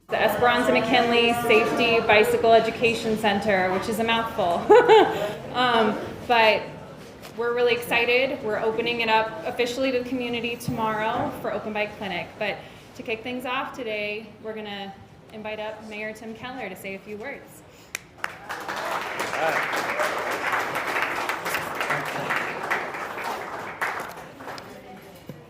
The Esperanza-McKinley Safety Bicycle Education Center, which is a mouthful. But we're really excited. We're opening it up officially to the community tomorrow for Open Bike Clinic. But to kick things off today, we're going to invite up Mayor Tim Keller to say a few words.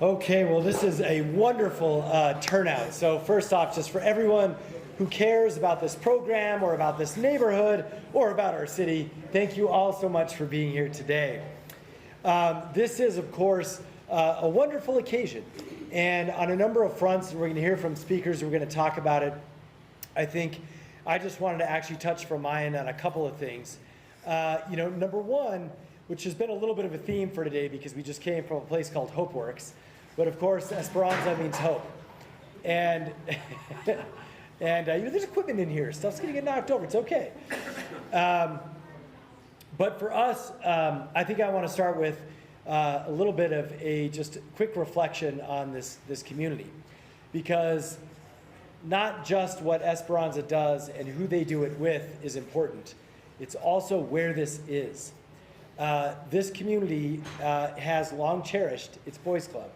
Okay, well, this is a wonderful turnout. So first off, just for everyone who cares about this program or about this neighborhood or about our city, thank you all so much for being here today. This is, of course, a wonderful occasion. And on a number of fronts, and we're going to hear from speakers who are going to talk about it, I think I just wanted to actually touch from my end on a couple of things. Number one, which has been a little bit of a theme for today because we just came from a place called HopeWorks. But of course, Esperanza means hope. And, there's equipment in here. Stuff's going to get knocked over. It's okay. But for us, I think I want to start with a little bit of a just quick reflection on this community. Because not just what Esperanza does and who they do it with is important. It's also where this is. This community has long cherished its boys club.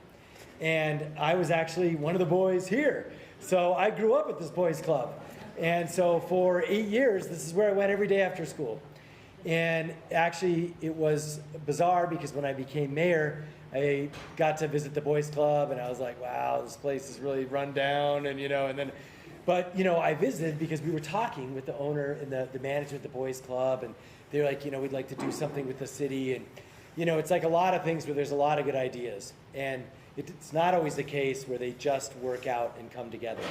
And I was actually one of the boys here. So I grew up at this boys club. And so for 8 years, this is where I went every day after school. And actually, it was bizarre because when I became mayor, I got to visit the boys club and I was like, wow, this place is really run down. But I visited because we were talking with the owner and the manager of the boys club, and they're like, we'd like to do something with the city. And, it's like a lot of things where there's a lot of good ideas. And it's not always the case where they just work out and come together.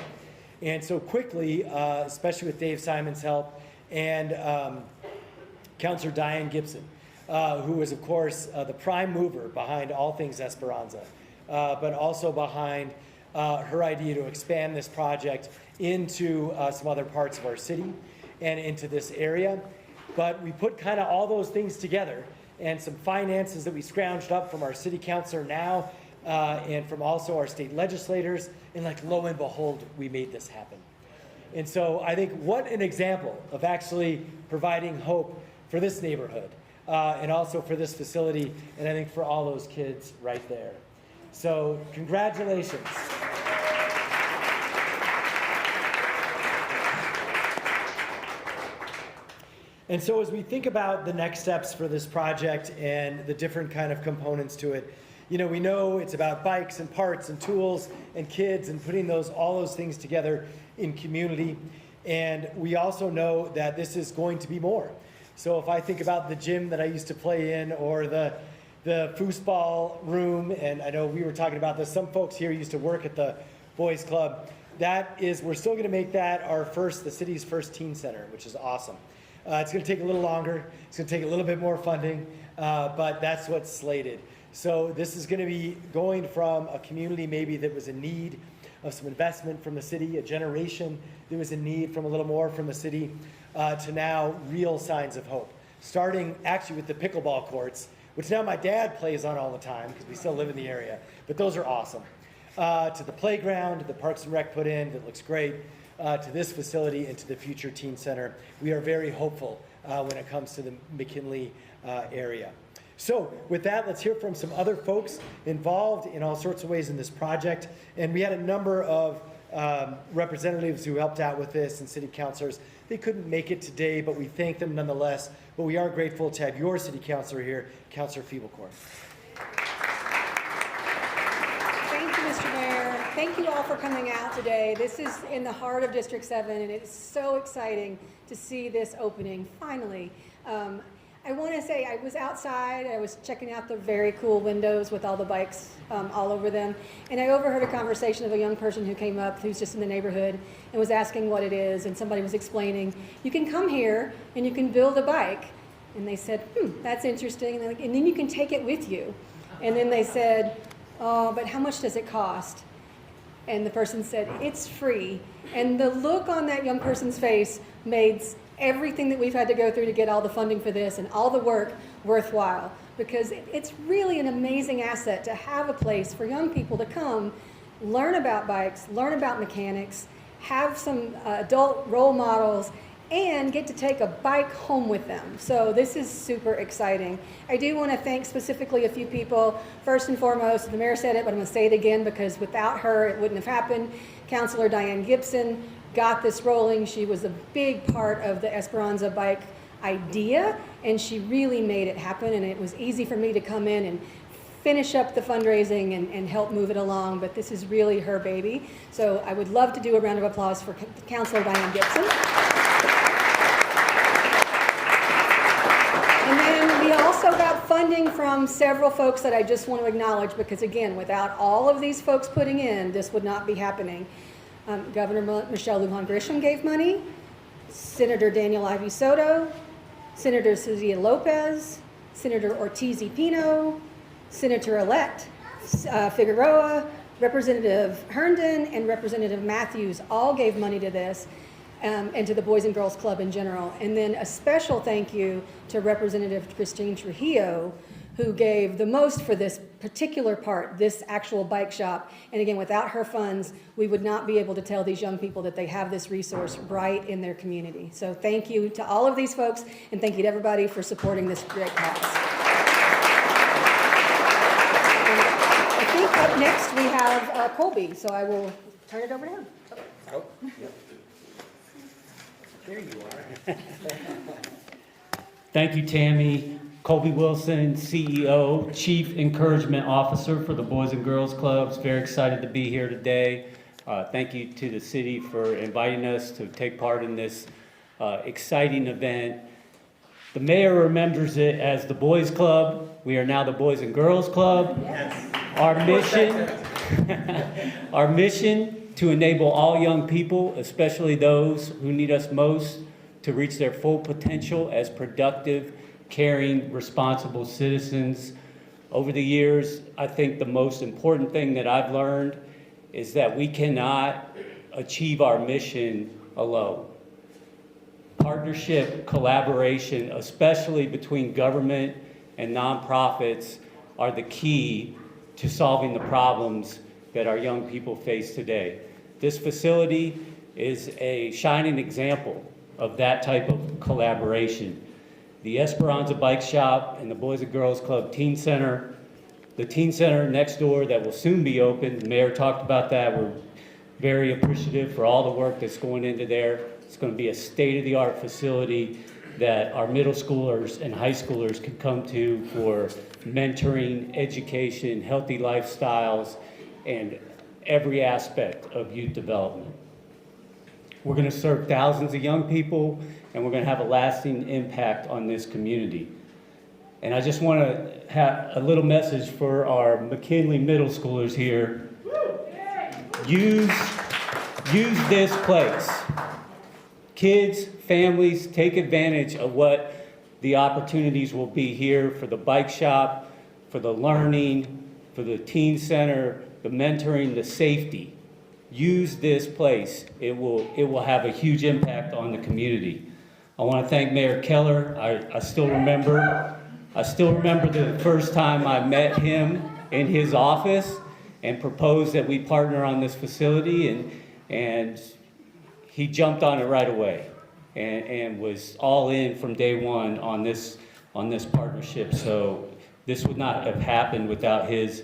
And so quickly, especially with Dave Simon's help and Councilor Diane Gibson, who was, of course, the prime mover behind all things Esperanza, but also behind her idea to expand this project into some other parts of our city and into this area. But we put kind of all those things together and some finances that we scrounged up from our city councilor now and from also our state legislators, and lo and behold, we made this happen. And so I think what an example of actually providing hope for this neighborhood and also for this facility, and I think for all those kids right there. So congratulations. And so as we think about the next steps for this project and the different kind of components to it, we know it's about bikes and parts and tools and kids and putting all those things together in community. And we also know that this is going to be more. So if I think about the gym that I used to play in or the foosball room, and I know we were talking about this, some folks here used to work at the boys club. We're still going to make that the city's first teen center, which is awesome. It's going to take a little longer. It's going to take a little bit more funding, but that's what's slated. So this is going to be going from a community maybe that was in need of some investment from the city, a generation that was in need from a little more from the city, to now real signs of hope. Starting actually with the pickleball courts, which now my dad plays on all the time because we still live in the area, but those are awesome. To the playground, the Parks and Rec put in, that looks great. To this facility and to the future teen center. We are very hopeful when it comes to the McKinley area. So with that, let's hear from some other folks involved in all sorts of ways in this project. And we had a number of representatives who helped out with this and city councilors. They couldn't make it today, but we thank them nonetheless. But we are grateful to have your city councilor here, Councilor Feeblecourt. Thank you all for coming out today. This is in the heart of District 7, and it's so exciting to see this opening, finally. I want to say I was outside. I was checking out the very cool windows with all the bikes all over them, and I overheard a conversation of a young person who came up who's just in the neighborhood and was asking what it is, and somebody was explaining, you can come here and you can build a bike. And they said, that's interesting, and then you can take it with you. And then they said, oh, but how much does it cost? And the person said, it's free. And the look on that young person's face made everything that we've had to go through to get all the funding for this and all the work worthwhile, because it's really an amazing asset to have a place for young people to come, learn about bikes, learn about mechanics, have some adult role models, and get to take a bike home with them. So this is super exciting. I do want to thank specifically a few people. First and foremost, the mayor said it, but I'm going to say it again because without her, it wouldn't have happened. Councilor Diane Gibson got this rolling. She was a big part of the Esperanza bike idea, and she really made it happen, and it was easy for me to come in and finish up the fundraising and help move it along, but this is really her baby. So I would love to do a round of applause for Councilor Diane Gibson. And then we also got funding from several folks that I just want to acknowledge because, again, without all of these folks putting in, this would not be happening. Governor Michelle Lujan Grisham gave money, Senator Daniel Ivey Soto, Senator Cecilia Lopez, Senator Ortiz y Pino, Senator-elect Figueroa, Representative Herndon, and Representative Matthews all gave money to this and to the Boys and Girls Club in general. And then a special thank you to Representative Christine Trujillo, who gave the most for this particular part, this actual bike shop. And again, without her funds, we would not be able to tell these young people that they have this resource right in their community. So thank you to all of these folks, and thank you to everybody for supporting this great cause. Up next, we have Colby, so I will turn it over to him. Oh, yep. There you are. Thank you, Tammy. Colby Wilson, CEO, Chief Encouragement Officer for the Boys and Girls Clubs. Very excited to be here today. Thank you to the city for inviting us to take part in this exciting event. The mayor remembers it as the Boys Club. We are now the Boys and Girls Club. Yes. Our mission to enable all young people, especially those who need us most, to reach their full potential as productive, caring, responsible citizens. Over the years, I think the most important thing that I've learned is that we cannot achieve our mission alone. Partnership, collaboration, especially between government and nonprofits, are the key to solving the problems that our young people face today. This facility is a shining example of that type of collaboration. The Esperanza Bike Shop and the Boys and Girls Club Teen Center, the Teen Center next door that will soon be open, the mayor talked about that. We're very appreciative for all the work that's going into there. It's going to be a state-of-the-art facility that our middle schoolers and high schoolers can come to for mentoring, education, healthy lifestyles, and every aspect of youth development. We're going to serve thousands of young people, and we're going to have a lasting impact on this community. And I just want to have a little message for our McKinley middle schoolers here. Use this place. Kids, families, take advantage of what the opportunities will be here for the bike shop, for the learning, for the teen center, the mentoring, the safety. Use this place. It will have a huge impact on the community. I want to thank Mayor Keller. I still remember the first time I met him in his office and proposed that we partner on this facility, and he jumped on it right away and was all in from day one on this partnership. So this would not have happened without his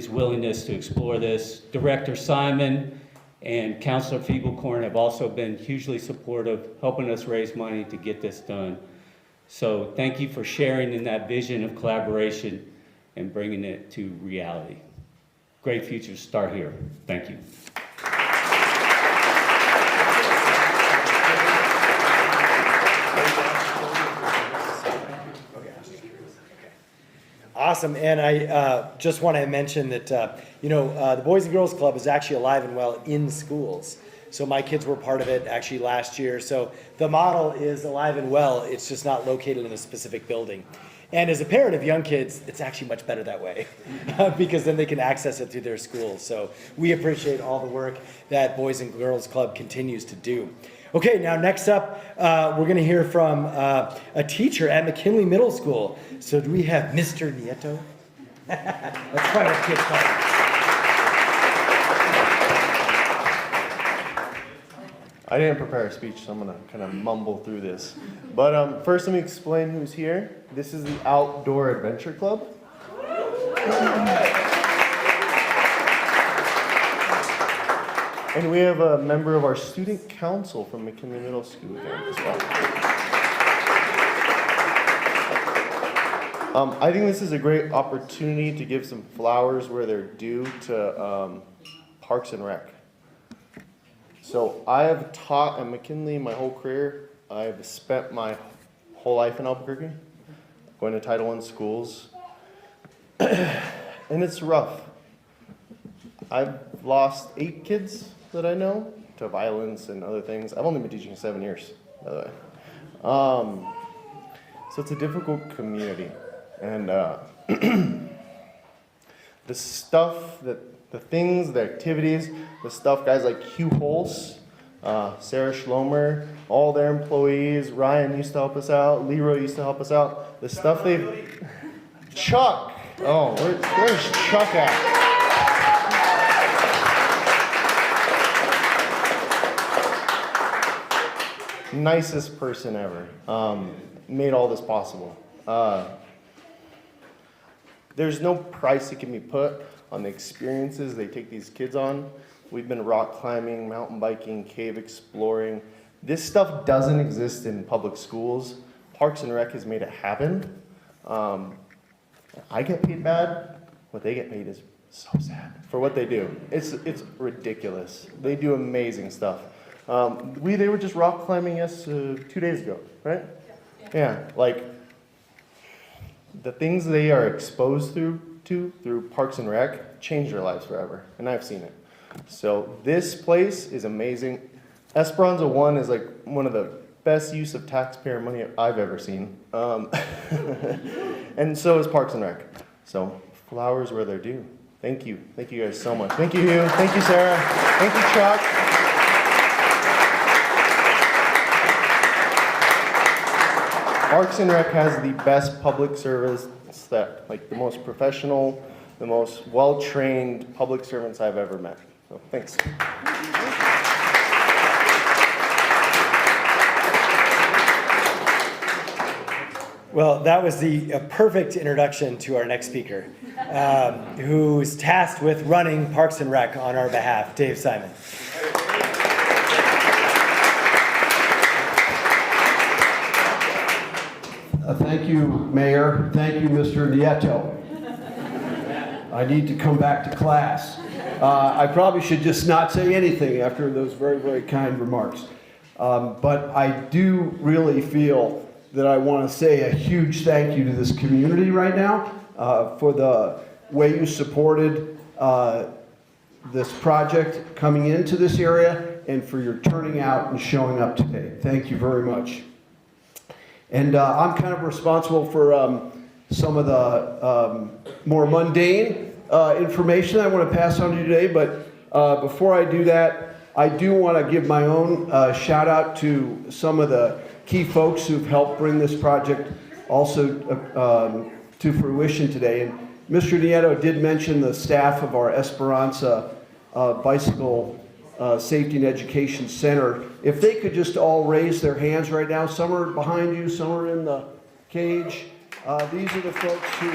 willingness to explore this. Director Simon and Councilor Fiegelkorn have also been hugely supportive, helping us raise money to get this done. So thank you for sharing in that vision of collaboration and bringing it to reality. Great futures start here. Thank you. Awesome, and I just want to mention that, the Boys and Girls Club is actually alive and well in schools. So my kids were part of it actually last year. So the model is alive and well, it's just not located in a specific building. And as a parent of young kids, it's actually much better that way because then they can access it through their schools. So we appreciate all the work that Boys and Girls Club continues to do. Okay, now next up, we're going to hear from a teacher at McKinley Middle School. So do we have Mr. Nieto? Let's try our kids. I didn't prepare a speech, so I'm gonna kind of mumble through this. But first, let me explain who's here. This is the Outdoor Adventure Club. And we have a member of our student council from McKinley Middle School here as well. I think this is a great opportunity to give some flowers where they're due to Parks and Rec. So I have taught at McKinley my whole career. I've spent my whole life in Albuquerque, going to Title I schools, and it's rough. I've lost 8 kids that I know to violence and other things. I've only been teaching 7 years, by the way. So it's a difficult community, and the stuff that the things, the activities, the stuff guys like Hugh Holz, Sarah Schlomer, all their employees, Ryan used to help us out, Leroy used to help us out. The stuff they've... Chuck! Oh, where's Chuck at? Nicest person ever. Made all this possible. There's no price that can be put on the experiences they take these kids on. We've been rock climbing, mountain biking, cave exploring. This stuff doesn't exist in public schools. Parks and Rec has made it happen. I get paid bad. What they get paid is so sad for what they do. It's ridiculous. They do amazing stuff. They were just rock climbing 2 days ago, right? Yeah, like the things they are exposed through Parks and Rec change their lives forever, and I've seen it. So this place is amazing. Esperanza 1 is like one of the best use of taxpayer money I've ever seen. And so is Parks and Rec. So flowers where they're due. Thank you. Thank you guys so much. Thank you, Hugh. Thank you, Sarah. Thank you, Chuck. Parks and Rec has the best public service that, like the most professional, the most well-trained public servants I've ever met. So thanks. Well, that was the perfect introduction to our next speaker, who's tasked with running Parks and Rec on our behalf, Dave Simon. Thank you, Mayor. Thank you, Mr. Nieto. I need to come back to class. I probably should just not say anything after those very, very kind remarks. But I do really feel that I want to say a huge thank you to this community right now for the way you supported this project coming into this area and for your turning out and showing up today. Thank you very much. And I'm kind of responsible for some of the more mundane information I want to pass on to you today, but before I do that, I do want to give my own shout out to some of the key folks who've helped bring this project also to fruition today. And Mr. Nieto did mention the staff of our Esperanza Bicycle Safety and Education Center. If they could just all raise their hands right now. Some are behind you, some are in the cage. These are the folks who...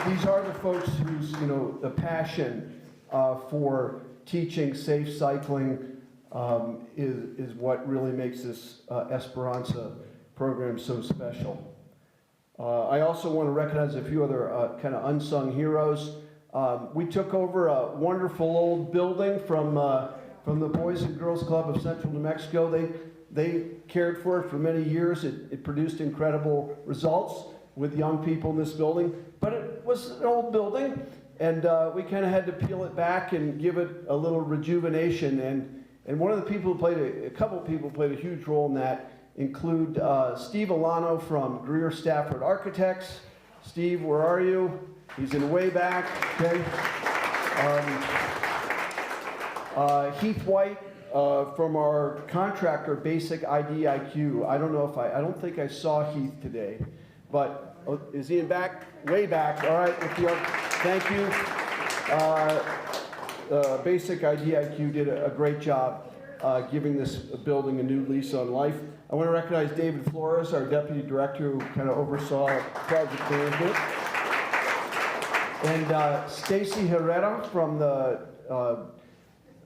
These are the folks whose, the passion for teaching safe cycling is what really makes this Esperanza program so special. I also want to recognize a few other kind of unsung heroes. We took over a wonderful old building from the Boys and Girls Club of Central New Mexico. They cared for it for many years. It produced incredible results with young people in this building. But it was an old building, and we kind of had to peel it back and give it a little rejuvenation. And one of the people who played, a couple of people who played a huge role in that include Steve Alano from Greer Stafford Architects. Steve, where are you? He's in way back, okay. Heath White from our contractor, Basic IDIQ. I don't think I saw Heath today, but is he in back? Way back, all right. Thank you. Basic IDIQ did a great job giving this building a new lease on life. I want to recognize David Flores, our Deputy Director, who kind of oversaw project management. And Stacy Herrera from the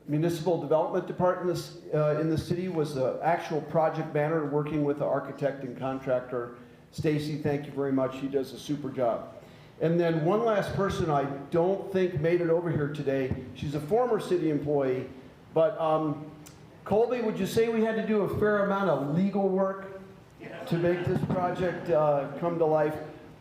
Municipal Development Department in the city was the actual project manager working with the architect and contractor. Stacy, thank you very much. She does a super job. And then one last person I don't think made it over here today. She's a former city employee, but Colby, would you say we had to do a fair amount of legal work to make this project come to life?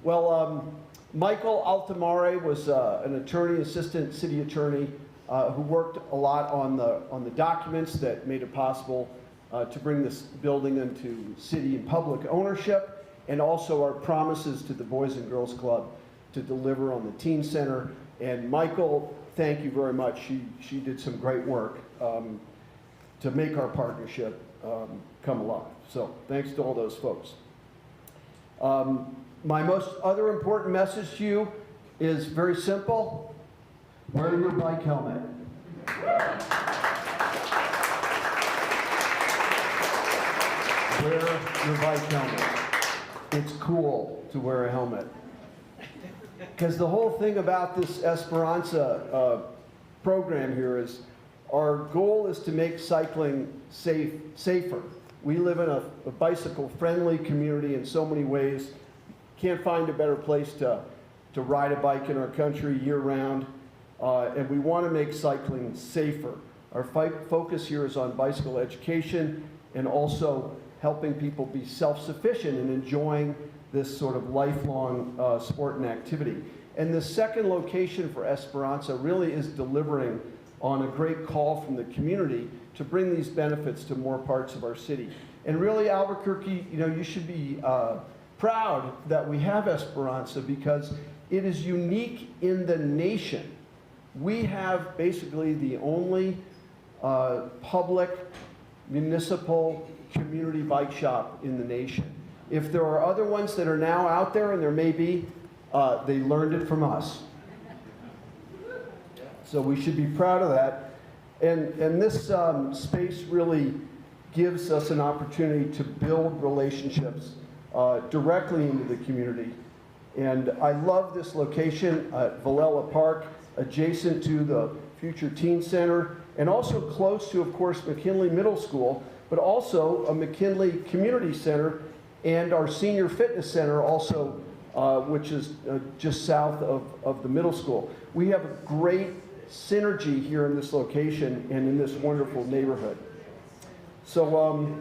Well, Michael Altamare was an attorney, assistant city attorney, who worked a lot on the documents that made it possible to bring this building into city and public ownership, and also our promises to the Boys and Girls Club to deliver on the teen center. And Michael, thank you very much. She did some great work to make our partnership come alive. So thanks to all those folks. My most other important message to you is very simple. Wear your bike helmet. Wear your bike helmet. It's cool to wear a helmet. Because the whole thing about this Esperanza program here is our goal is to make cycling safer. We live in a bicycle-friendly community in so many ways. Can't find a better place to ride a bike in our country year-round, and we want to make cycling safer. Our focus here is on bicycle education and also helping people be self-sufficient and enjoying this sort of lifelong sport and activity. And the second location for Esperanza really is delivering on a great call from the community to bring these benefits to more parts of our city. And really, Albuquerque, you should be proud that we have Esperanza because it is unique in the nation. We have basically the only public municipal community bike shop in the nation. If there are other ones that are now out there, and there may be, they learned it from us. So we should be proud of that. And this space really gives us an opportunity to build relationships directly into the community. And I love this location at Villella Park, adjacent to the future teen center, and also close to, of course, McKinley Middle School, but also a McKinley Community Center and our senior fitness center also, which is just south of the middle school. We have a great synergy here in this location and in this wonderful neighborhood. So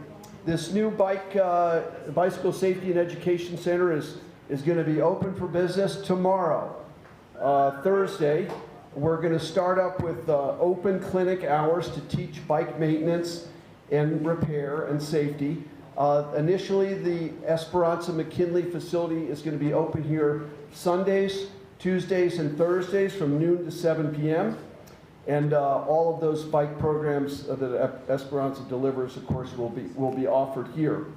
this new bicycle safety and education center is going to be open for business tomorrow, Thursday. We're going to start up with open clinic hours to teach bike maintenance and repair and safety. Initially, the Esperanza-McKinley facility is going to be open here Sundays, Tuesdays, and Thursdays from noon to 7 p.m. And all of those bike programs that Esperanza delivers, of course, will be offered here.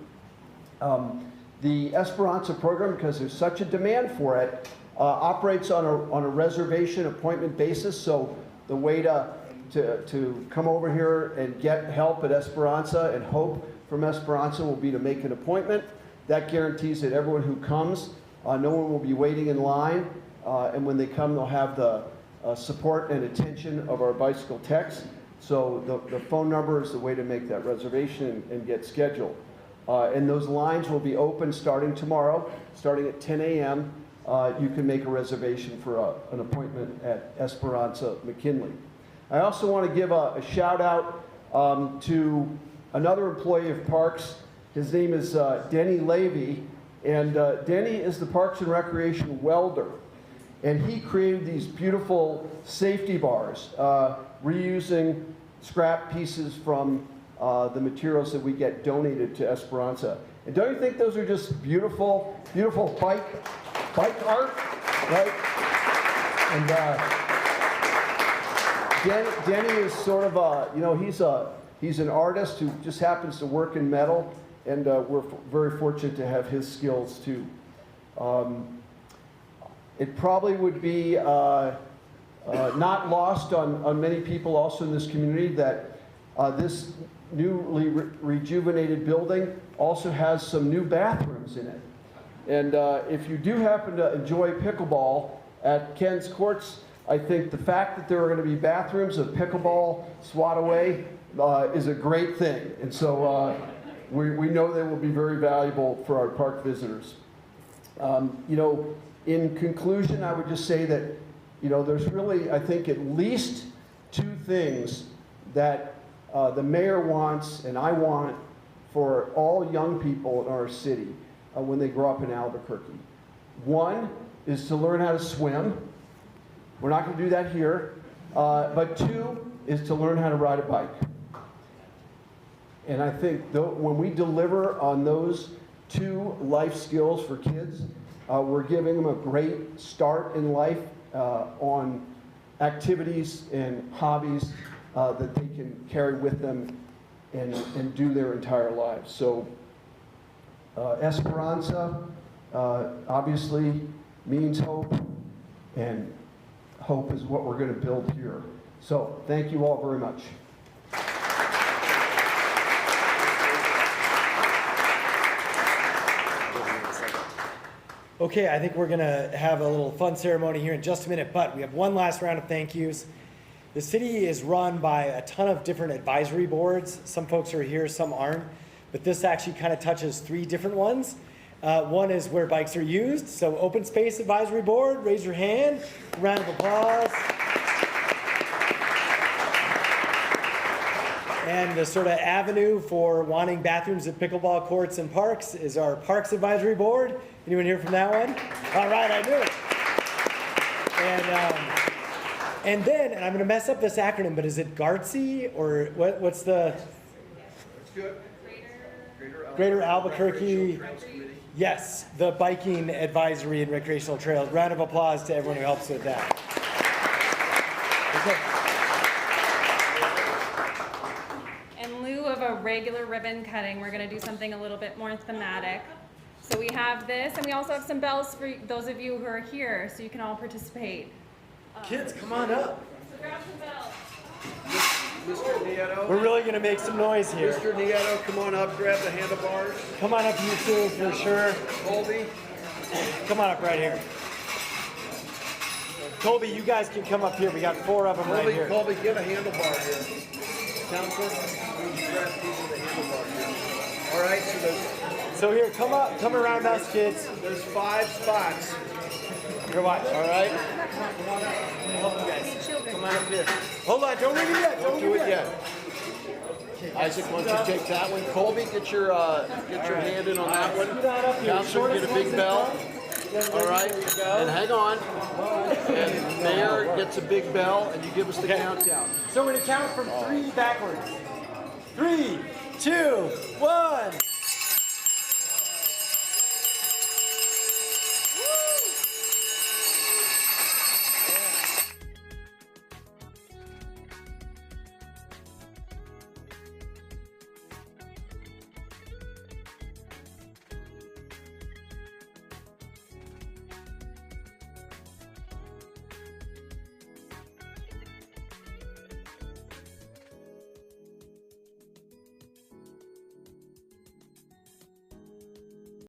The Esperanza program, because there's such a demand for it, operates on a reservation appointment basis. So the way to come over here and get help at Esperanza and hope from Esperanza will be to make an appointment. That guarantees that everyone who comes, no one will be waiting in line, and when they come, they'll have the support and attention of our bicycle techs. So the phone number is the way to make that reservation and get scheduled. And those lines will be open starting tomorrow, starting at 10 a.m. You can make a reservation for an appointment at Esperanza-McKinley. I also want to give a shout out to another employee of Parks. His name is Denny Levy, and Denny is the Parks and Recreation welder. And he created these beautiful safety bars, reusing scrap pieces from the materials that we get donated to Esperanza. And don't you think those are just beautiful, beautiful bike art, right? And Denny is sort of a, he's an artist who just happens to work in metal, and we're very fortunate to have his skills too. It probably would be Not lost on many people also in this community that this newly rejuvenated building also has some new bathrooms in it. And if you do happen to enjoy pickleball at Ken's Courts, I think the fact that there are going to be bathrooms of pickleball swat away is a great thing. And so we know they will be very valuable for our park visitors. You know, in conclusion, I would just say that, you know, there's really, I think, at least two things that the mayor wants and I want for all young people in our city when they grow up in Albuquerque. One is to learn how to swim. We're not going to do that here. But two is to learn how to ride a bike. And I think when we deliver on those two life skills for kids, we're giving them a great start in life on activities and hobbies that they can carry with them and do their entire lives. So Esperanza obviously means hope, and hope is what we're going to build here. So thank you all very much. Okay, I think we're going to have a little fun ceremony here in just a minute, but we have one last round of thank yous. The city is run by a ton of different advisory boards. Some folks are here, some aren't, but this actually kind of touches three different ones. One is where bikes are used, so Open Space Advisory Board, raise your hand, round of applause. And the sort of avenue for wanting bathrooms at pickleball courts and parks is our Parks Advisory Board. Anyone here from that one? All right, I knew it. And then, and I'm going to mess up this acronym, but is it GOV-TV or what's the? That's good. Greater Albuquerque. Yes, the Biking Advisory and Recreational Trails. Round of applause to everyone who helps with that. In lieu of a regular ribbon cutting, we're going to do something a little bit more thematic. So we have this, and we also have some bells for those of you who are here, so you can all participate. Kids, come on up. So grab some bells. Mr. Nieto. We're really going to make some noise here. Mr. Nieto, come on up, grab the handlebars. Come on up, you two, for sure. Colby. Come on up right here. Colby, you guys can come up here. We got 4 of them right here. Colby, get a handlebar here. Counselor, would you grab people the handlebar here? All right, So here, come up, come around us, kids. there's 5 spots. Here, watch. All right? Help you guys. Come on up here. Hold on, don't leave it yet. Don't Do leave it yet. Isaac, why don't you take that one? Colby, get your hand in on that one. Get on up here. Counselor, get a big bell. All right, and hang on. And Mayor gets a big bell, and you give us the countdown. So we're going to count from 3 backwards. 3, 2, 1.